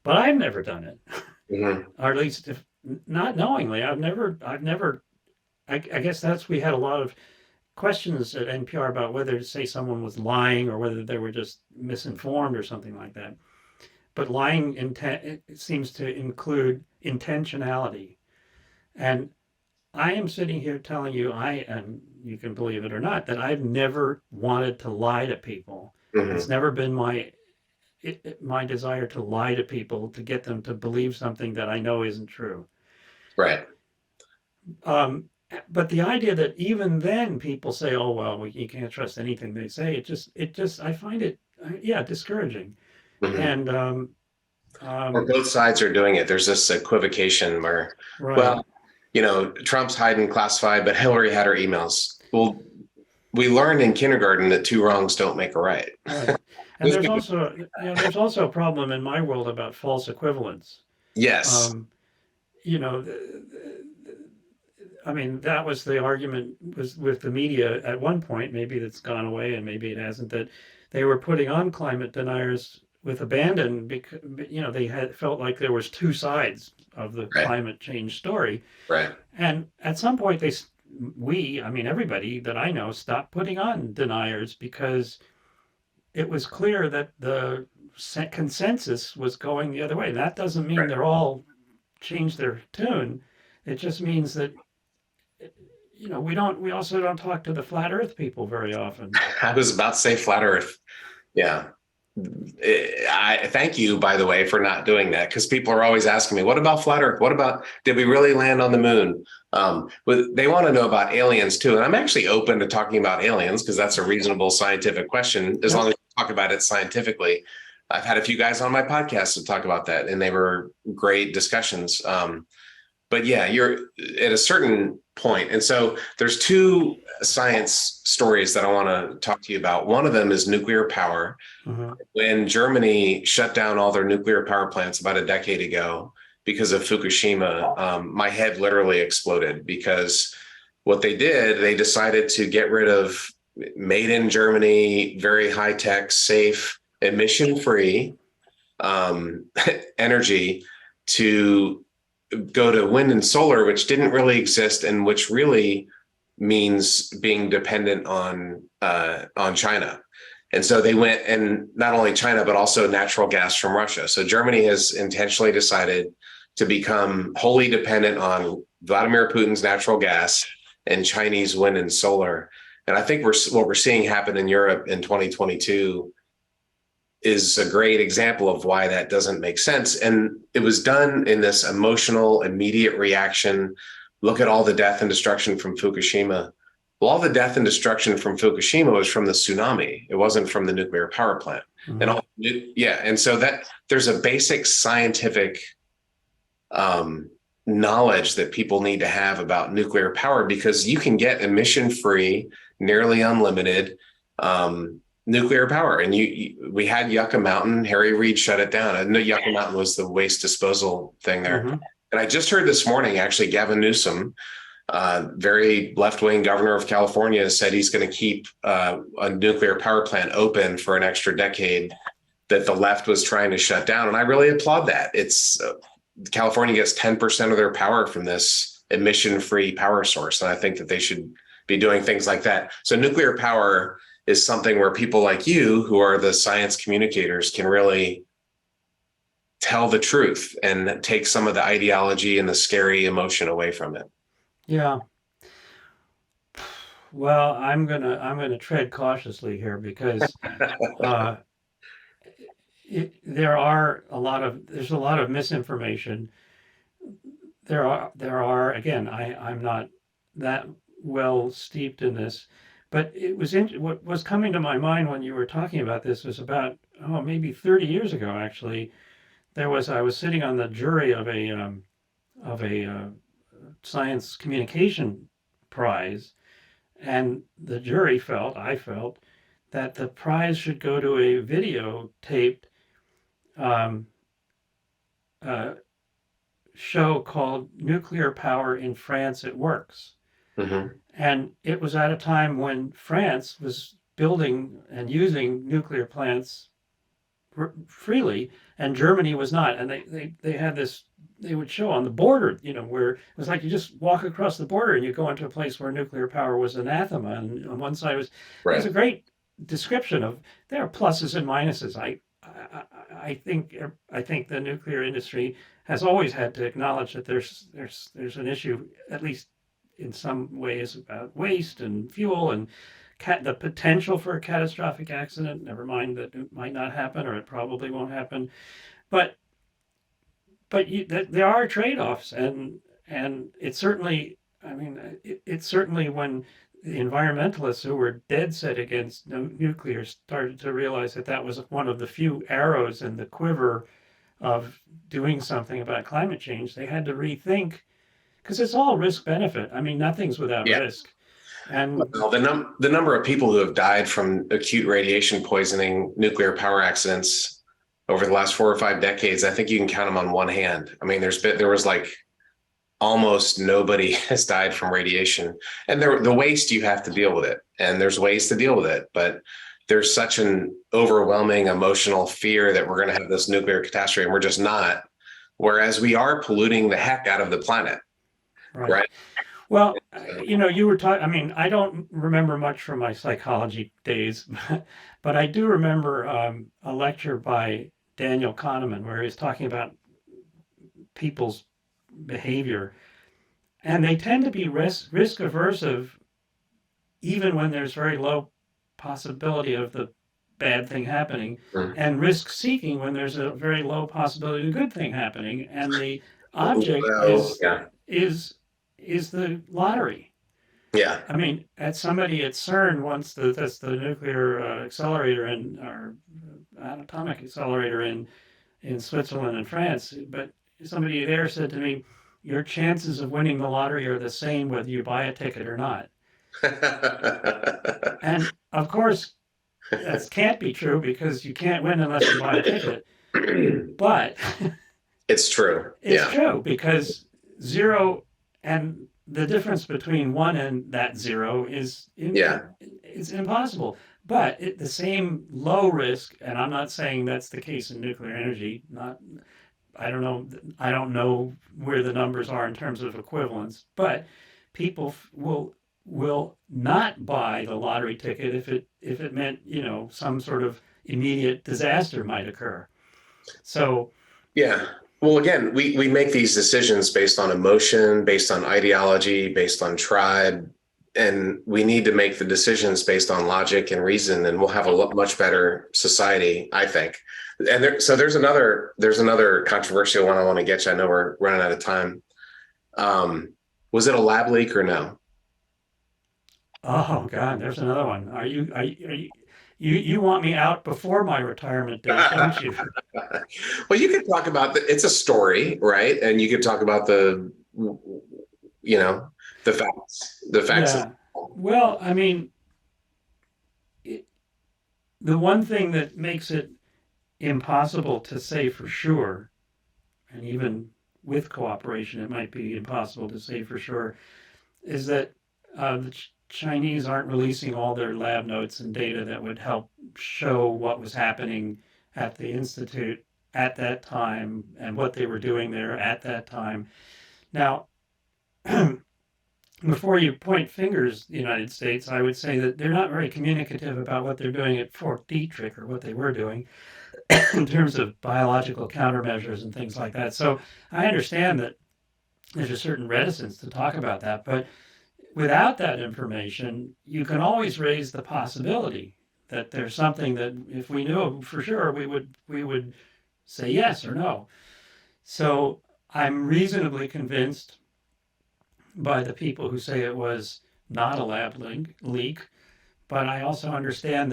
but I've never done it, Mhm. or at least if not knowingly. I've never. I guess we had a lot of questions at NPR about whether to say someone was lying or whether they were just misinformed or something like that. But lying it seems to include intentionality. And I am sitting here telling you, and you can believe it or not, that I've never wanted to lie to people. Mhm. It's never been my desire to lie to people to get them to believe something that I know isn't true. Right. Um, but the idea that even then people say, "Oh well, you can't trust anything they say," I find it, yeah, discouraging. Mhm. And Or both sides are doing it. There's this equivocation where, right, well, Trump's hiding classified, but Hillary had her emails. Well, we learned in kindergarten that two wrongs don't make a right. right. And there's also a problem in my world about false equivalence. Yes. Um, you know, I mean, that was the argument was with the media at one point. Maybe that's gone away, and maybe it hasn't. That they were putting on climate deniers with abandon because they had felt like there was two sides of the Right. climate change story. Right. And at some point, I mean, everybody that I know stopped putting on deniers because it was clear that the consensus was going the other way. That doesn't mean Right. they're all changed their tune. It just means that we also don't talk to the flat Earth people very often. I was about to say flat Earth. Yeah. I thank you, by the way, for not doing that, because people are always asking me, what about flat Earth? What about, did we really land on the moon? But they want to know about aliens too. And I'm actually open to talking about aliens because that's a reasonable scientific question, as long as we talk about it scientifically. I've had a few guys on my podcast to talk about that, and they were great discussions. But yeah, you're at a certain point. And so there's two science stories that I want to talk to you about. One of them is nuclear power. Mhm. When Germany shut down all their nuclear power plants about a decade ago because of Fukushima, my head literally exploded, because what they did, they decided to get rid of made in Germany, very high tech, safe, emission free energy to go to wind and solar, which didn't really exist, and which really means being dependent on China. And so they went, and not only China, but also natural gas from Russia. So Germany has intentionally decided to become wholly dependent on Vladimir Putin's natural gas and Chinese wind and solar. And I think what we're seeing happen in Europe in 2022 is a great example of why that doesn't make sense. And it was done in this emotional, immediate reaction. Look at all the death and destruction from Fukushima. Well, all the death and destruction from Fukushima was from the tsunami. It wasn't from the nuclear power plant. Mhm. And so that there's a basic scientific knowledge that people need to have about nuclear power, because you can get emission-free, nearly unlimited nuclear power. And we had Yucca Mountain. Harry Reid shut it down. I know Yucca Mountain was the waste disposal thing there. Mhm. And I just heard this morning, actually, Gavin Newsom, very left-wing governor of California, said he's going to keep a nuclear power plant open for an extra decade that the left was trying to shut down. And I really applaud that. It's California gets 10% of their power from this emission-free power source. And I think that they should be doing things like that. So nuclear power is something where people like you, who are the science communicators, can really tell the truth and take some of the ideology and the scary emotion away from it. Yeah. Well, I'm gonna tread cautiously here because uh, there's a lot of misinformation. There are again, I'm not that well steeped in this, but what was coming to my mind when you were talking about this was about maybe 30 years ago actually. I was sitting on the jury of a science communication prize, and the jury I felt that the prize should go to a videotaped um, uh, show called Nuclear Power in France It Works. Mm-hmm. And it was at a time when France was building and using nuclear plants freely, and Germany was not. And they had this, they would show on the border, where it was like you just walk across the border and you go into a place where nuclear power was anathema. And on one side there's a great description of there are pluses and minuses. I think the nuclear industry has always had to acknowledge that there's an issue, at least in some ways, about waste and fuel and the potential for a catastrophic accident. Never mind that it might not happen, or it probably won't happen. But there are trade-offs, and it's certainly. I mean, it's certainly when the environmentalists who were dead set against nuclear started to realize that that was one of the few arrows in the quiver of doing something about climate change. They had to rethink, because it's all risk benefit. I mean, nothing's without risk. And well, the number of people who have died from acute radiation poisoning, nuclear power accidents over the last 4 or 5 decades, I think you can count them on one hand. I mean, there was like almost nobody has died from radiation, and the waste, you have to deal with it, and there's ways to deal with it, but there's such an overwhelming emotional fear that we're going to have this nuclear catastrophe, and we're just not. Whereas we are polluting the heck out of the planet, right? Well, you were talking, I mean, I don't remember much from my psychology days, but I do remember a lecture by Daniel Kahneman where he's talking about people's behavior, and they tend to be risk aversive even when there's very low possibility of the bad thing happening, Mm. and risk seeking when there's a very low possibility of a good thing happening, and the object Well, yeah, is is the lottery. yeah. I mean, at somebody at CERN once, that's the nuclear accelerator or atomic accelerator in Switzerland and France, but somebody there said to me, "Your chances of winning the lottery are the same whether you buy a ticket or not." And of course, that can't be true because you can't win unless you buy a ticket. But It's true. it's Yeah. true because zero and the difference between one and that zero Yeah. it's impossible. But the same low risk, and I'm not saying that's the case in nuclear energy. Not, I don't know. I don't know where the numbers are in terms of equivalence. But people will not buy the lottery ticket if it meant some sort of immediate disaster might occur. So Yeah. Well, again, we make these decisions based on emotion, based on ideology, based on tribe, and we need to make the decisions based on logic and reason, and we'll have a much better society, I think. And so there's another controversial one I want to get you. I know we're running out of time. Was it a lab leak or no? oh God, there's another one. You want me out before my retirement date, don't you? Well, you could talk about it's a story, right? And you could talk about the facts, Yeah. Well, I mean, it, the one thing that makes it impossible to say for sure, and even with cooperation, it might be impossible to say for sure, is that the Chinese aren't releasing all their lab notes and data that would help show what was happening at the institute at that time and what they were doing there at that time. Now, before you point fingers, the United States, I would say that they're not very communicative about what they're doing at Fort Detrick or what they were doing in terms of biological countermeasures and things like that. So I understand that there's a certain reticence to talk about that, but without that information, you can always raise the possibility that there's something that if we knew for sure, we would say yes or no. So I'm reasonably convinced by the people who say it was not a lab leak, but I also understand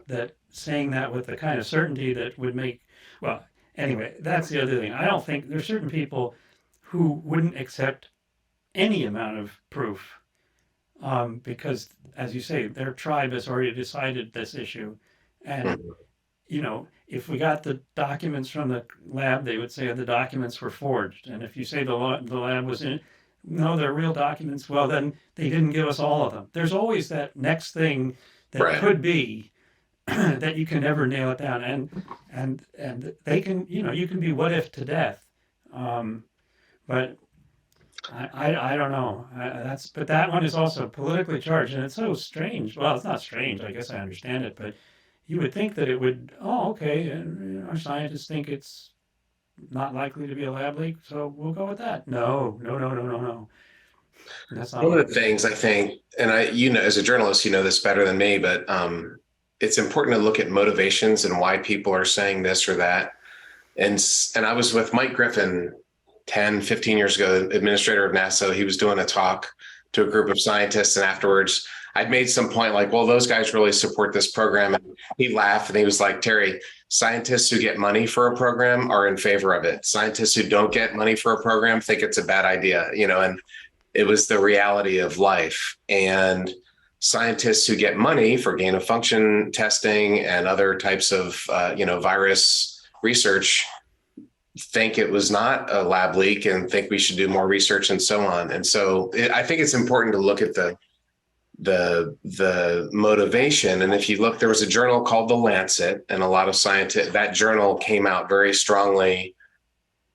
that saying that with the kind of certainty that would make, well, anyway, that's the other thing. I don't think there's certain people who wouldn't accept any amount of proof because, as you say, their tribe has already decided this issue. And, if we got the documents from the lab, they would say the documents were forged. And if you say the lab was in, no, they're real documents, well, then they didn't give us all of them. There's always that next thing that Right. could be that you can never nail it down. And they can, you can be what if to death. But I don't know. But that one is also politically charged, and it's so strange. Well, it's not strange. I guess I understand it, but you would think that it would. Oh, okay. And our scientists think it's not likely to be a lab leak, so we'll go with that. No, no, no, no, no, no. That's not One of likely. the things I think, and as a journalist, you know this better than me, but it's important to look at motivations and why people are saying this or that. And I was with Mike Griffin 10, 15 years ago, administrator of NASA. He was doing a talk to a group of scientists. And afterwards, I'd made some point like, well, those guys really support this program. And he laughed and he was like, Terry, scientists who get money for a program are in favor of it. Scientists who don't get money for a program think it's a bad idea, and it was the reality of life. And scientists who get money for gain of function testing and other types of, virus research think it was not a lab leak and think we should do more research and so on. And so I think it's important to look at the motivation. And if you look, there was a journal called The Lancet, and a lot of scientists, that journal came out very strongly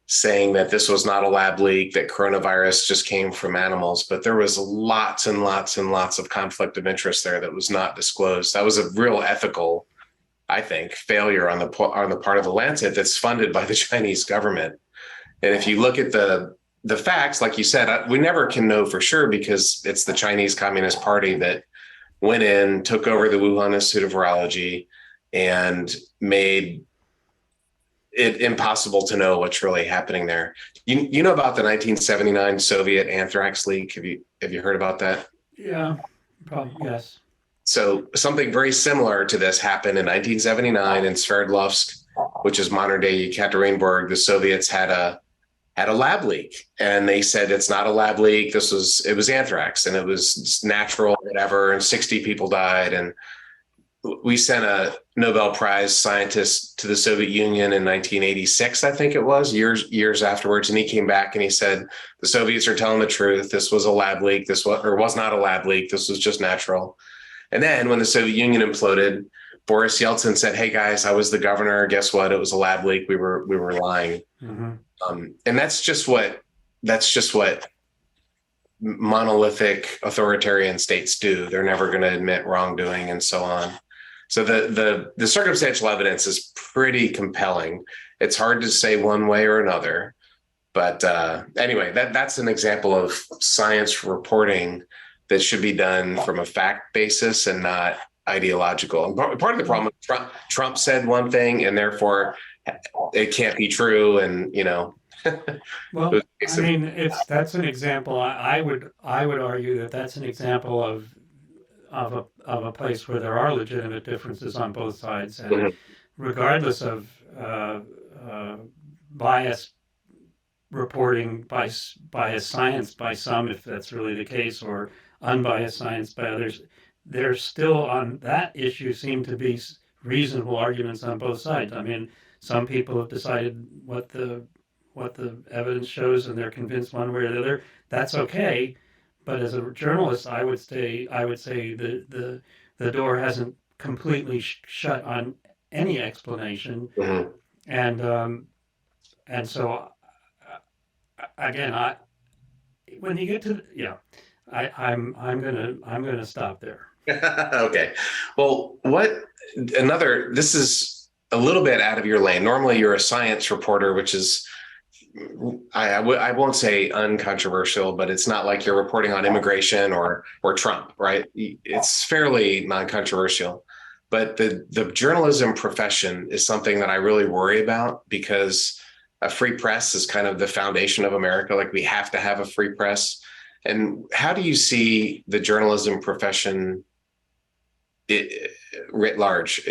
saying that this was not a lab leak, that coronavirus just came from animals. But there was lots and lots and lots of conflict of interest there that was not disclosed. That was a real ethical, I think, failure on the part of the Lancet that's funded by the Chinese government. And if you look at the facts, like you said, we never can know for sure because it's the Chinese Communist Party that went in, took over the Wuhan Institute of Virology, and made it impossible to know what's really happening there. You know about the 1979 Soviet anthrax leak? Have you heard about that? Yeah, probably, yes. So something very similar to this happened in 1979 in Sverdlovsk, which is modern day Yekaterinburg. The Soviets had a lab leak, and they said it's not a lab leak. It was anthrax, and it was natural, whatever. And 60 people died, and we sent a Nobel Prize scientist to the Soviet Union in 1986, I think it was, years afterwards. And he came back and he said, the Soviets are telling the truth. This was a lab leak. This was not a lab leak. This was just natural. And then when the Soviet Union imploded, Boris Yeltsin said, hey guys, I was the governor. Guess what? It was a lab leak. We were lying. Mm-hmm. And that's just what monolithic authoritarian states do. They're never going to admit wrongdoing and so on. So the circumstantial evidence is pretty compelling. It's hard to say one way or another, but anyway, that's an example of science reporting that should be done from a fact basis and not ideological. And part of the problem, Trump said one thing, and therefore it can't be true, and Well, I mean, that's an example. I would argue that that's an example of a place where there are legitimate differences on both sides, and regardless of bias reporting, bias science by some, if that's really the case, or unbiased science by others, there's still on that issue seem to be reasonable arguments on both sides. I mean, some people have decided what the evidence shows, and they're convinced one way or the other. That's okay. But as a journalist, I would say the door hasn't completely shut on any explanation, mm-hmm. And so again, when you get to I'm gonna stop there. Okay. Well, this is a little bit out of your lane. Normally, you're a science reporter, which is, I won't say uncontroversial, but it's not like you're reporting on immigration or Trump, right? It's fairly non-controversial. But the journalism profession is something that I really worry about, because a free press is kind of the foundation of America. Like, we have to have a free press. And how do you see the journalism profession writ large?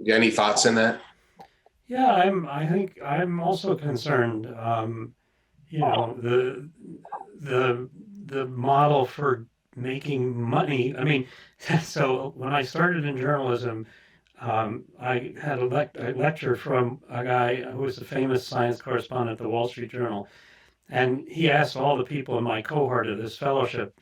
Any thoughts in that? Yeah, I think I'm also concerned. The model for making money. I mean, so when I started in journalism, I had a lecture from a guy who was a famous science correspondent at the Wall Street Journal, and he asked all the people in my cohort of this fellowship,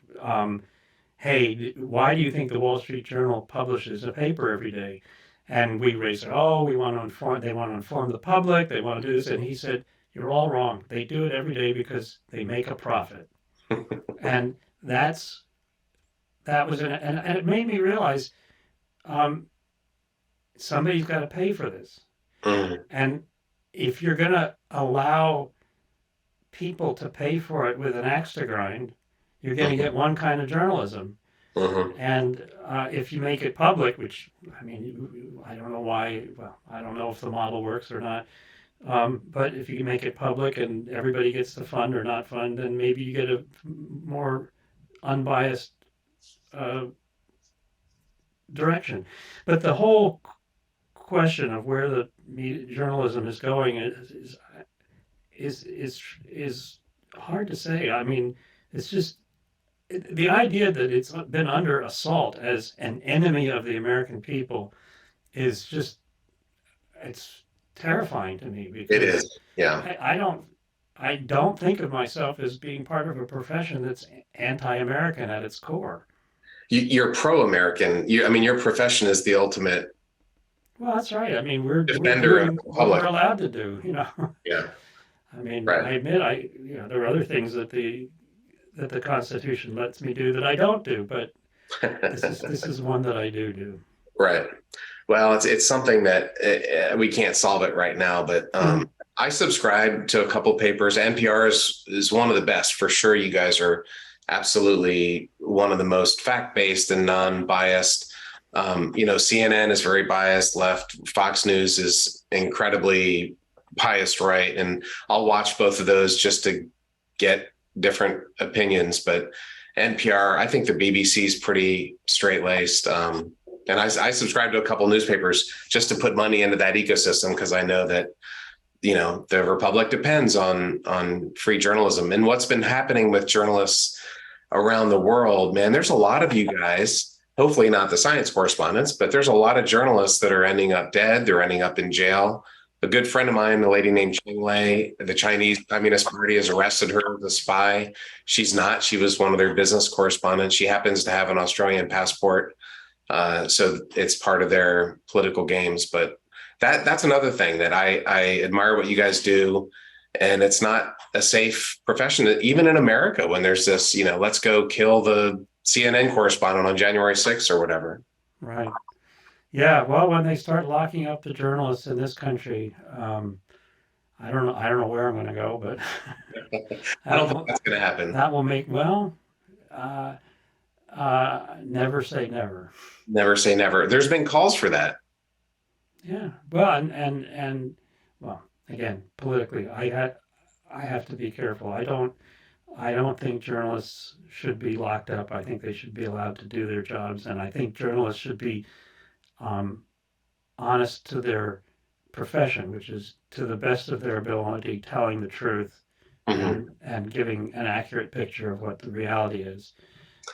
"Hey, why do you think the Wall Street Journal publishes a paper every day?" And we raised it. Oh, we want to inform. They want to inform the public. They want to do this. And he said, "You're all wrong. They do it every day because they make a profit." And that was and it made me realize somebody's got to pay for this. And if you're going to allow people to pay for it with an axe to grind, you're going to get one kind of journalism. And if you make it public, which, I mean, I don't know why, well, I don't know if the model works or not, but if you make it public and everybody gets to fund or not fund, then maybe you get a more unbiased direction. But the whole question of where the journalism is going is hard to say. I mean, it's just, the idea that it's been under assault as an enemy of the American people is just, it's terrifying to me, because it is. Yeah. I don't think of myself as being part of a profession that's anti-American at its core. You're pro-American. I mean, your profession is the ultimate. Well, that's right. I mean, we're defender of the public. what we're allowed to do, you know. Yeah. I mean, Right. I admit there are other things that the Constitution lets me do that I don't do, but this is one that I do. Right. Well, it's something that we can't solve it right now, but I subscribe to a couple papers. NPR is one of the best for sure. You guys are absolutely one of the most fact-based and non-biased. CNN is very biased left. Fox News is incredibly biased right. And I'll watch both of those just to get different opinions. But NPR, I think the BBC is pretty straight-laced. And I subscribe to a couple newspapers just to put money into that ecosystem because I know that, the Republic depends on free journalism. And what's been happening with journalists around the world, man, there's a lot of you guys, hopefully not the science correspondents, but there's a lot of journalists that are ending up dead. They're ending up in jail. A good friend of mine, a lady named Cheng Lei, the Chinese Communist Party has arrested her as a spy. She's not. She was one of their business correspondents. She happens to have an Australian passport. So it's part of their political games. But that's another thing that I admire what you guys do. And it's not a safe profession, even in America, when there's this, let's go kill the CNN correspondent on January 6th or whatever. Right. Yeah. Well, when they start locking up the journalists in this country, I don't know where I'm going to go, but I don't think that's going to happen. That will make, never say never. Never say never. There's been calls for that. Yeah. Well, and again, politically, I have to be careful. I don't think journalists should be locked up. I think they should be allowed to do their jobs, and I think journalists should be honest to their profession, which is to the best of their ability, telling the truth and giving an accurate picture of what the reality is.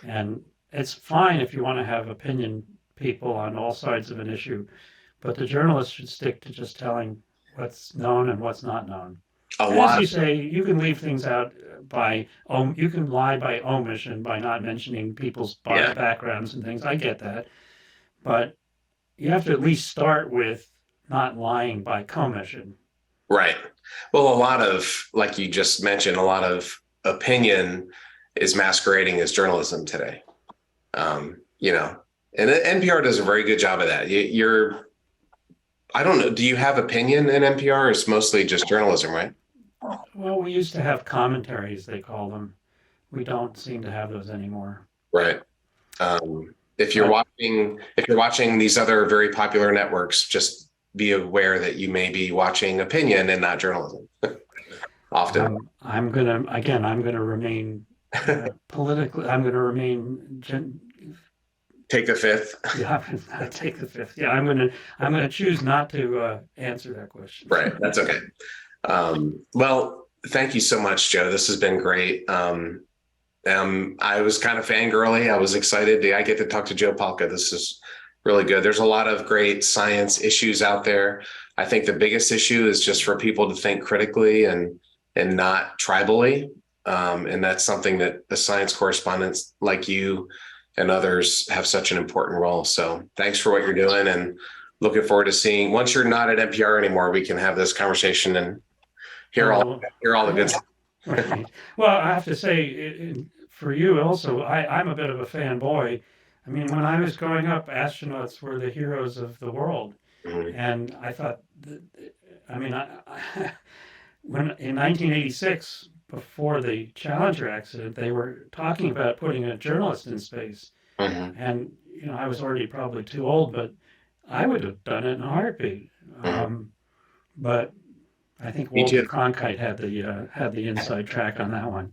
And it's fine if you want to have opinion people on all sides of an issue, but the journalists should stick to just telling what's known and what's not known. As you say, you can leave things out you can lie by omission, by not mentioning people's backgrounds and things. I get that. But you have to at least start with not lying by commission. Right. Well, a lot of, like you just mentioned, a lot of opinion is masquerading as journalism today. And NPR does a very good job of that. I don't know, do you have opinion in NPR? It's mostly just journalism, right? Well, we used to have commentaries, they call them. We don't seem to have those anymore. Right. If you're watching these other very popular networks, just be aware that you may be watching opinion and not journalism. Often. I'm going to remain politically, I'm going to remain take the fifth. Yeah, take the fifth. Yeah, I'm going to choose not to answer that question. Right. That's okay. Well, thank you so much, Joe. This has been great. I was kind of fangirly. I was excited. I get to talk to Joe Palca. This is really good. There's a lot of great science issues out there. I think the biggest issue is just for people to think critically and not tribally. And that's something that the science correspondents like you and others have such an important role. So thanks for what you're doing, and looking forward to seeing, once you're not at NPR anymore, we can have this conversation and hear all the good stuff. Right. Well, I have to say, for you also, I'm a bit of a fanboy. I mean, when I was growing up, astronauts were the heroes of the world. Mm-hmm. And I thought, when in 1986, before the Challenger accident, they were talking about putting a journalist in space. Mm-hmm. And, I was already probably too old, but I would have done it in a heartbeat. Mm-hmm. But I think Walter Cronkite had the inside track on that one.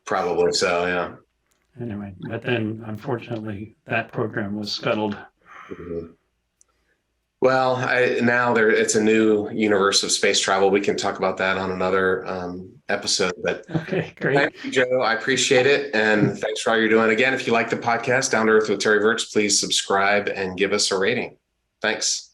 Probably so, yeah. Anyway, but then unfortunately that program was scuttled. Mm-hmm. Well, now it's a new universe of space travel. We can talk about that on another episode. But okay, great. Thank you, Joe. I appreciate it, and thanks for all you're doing. Again, if you like the podcast, Down to Earth with Terry Virts, please subscribe and give us a rating. Thanks.